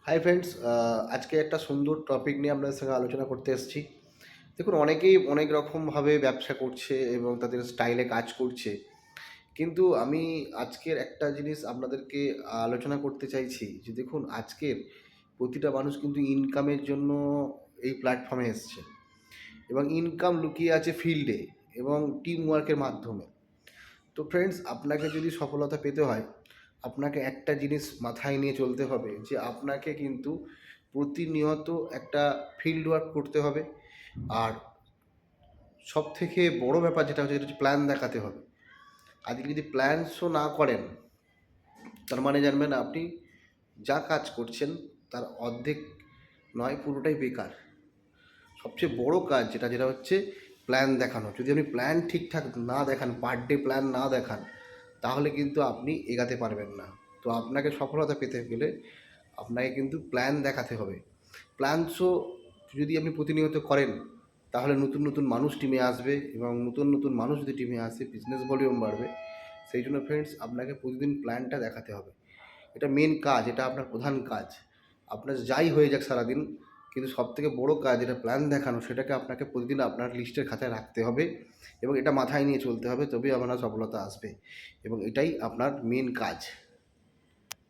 Hi friends, আজকে একটা সুন্দর টপিক নিয়ে আপনাদের সঙ্গে আলোচনা করতে এসেছি। দেখুন, অনেকেই অনেক রকমভাবে ব্যবসা করছে এবং তাদের স্টাইলে কাজ করছে। কিন্তু আমি আজকের একটা জিনিস আপনাদেরকে আলোচনা করতে চাইছি যে দেখুন, আজকের প্রতিটা মানুষ কিন্তু ইনকামের জন্য এই প্ল্যাটফর্মে এসছে এবং ইনকাম লুকিয়ে আছে ফিল্ডে এবং টিম ওয়ার্কের মাধ্যমে। তো ফ্রেন্ডস, আপনাকে যদি সফলতা পেতে হয়, আপনাকে একটা জিনিস মাথায় নিয়ে চলতে হবে যে আপনাকে কিন্তু প্রতিনিয়ত একটা ফিল্ড ওয়ার্ক করতে হবে। আর সব থেকে বড় ব্যাপার যেটা হচ্ছে, এটা হচ্ছে প্ল্যান দেখাতে হবে। আজকে যদি প্ল্যান শো না করেন, তার মানে জানবেন আপনি যা কাজ করছেন তার অর্ধেক নয়, পুরোটাই বেকার। সবচেয়ে বড় কাজ যেটা যেটা হচ্ছে প্ল্যান দেখানো। যদি আপনি প্ল্যান ঠিকঠাক না দেখান, পার ডে প্ল্যান না দেখান, তাহলে কিন্তু আপনি এগাতে পারবেন না। তো আপনাকে সফলতা পেতে গেলে আপনাকে কিন্তু প্ল্যান দেখাতে হবে। প্ল্যান শো যদি আপনি প্রতিনিয়ত করেন, তাহলে নতুন নতুন মানুষ টিমে আসবে এবং নতুন নতুন মানুষ যদি টিমে আসে, বিজনেস ভলিউম বাড়বে। সেই জন্য ফ্রেন্ডস, আপনাকে প্রতিদিন প্ল্যানটা দেখাতে হবে। এটা মেন কাজ, এটা আপনার প্রধান কাজ। আপনার যাই হয়ে যাক সারাদিন, কিন্তু সবথেকে বড় কাজ এটা প্ল্যান দেখানো, সেটাকে আপনাকে প্রতিদিন আপনার লিস্টের খাতায় রাখতে হবে এবং এটা মাথায় নিয়ে চলতে হবে, তবেই আপনার সফলতা আসবে এবং এটাই আপনার মেন কাজ।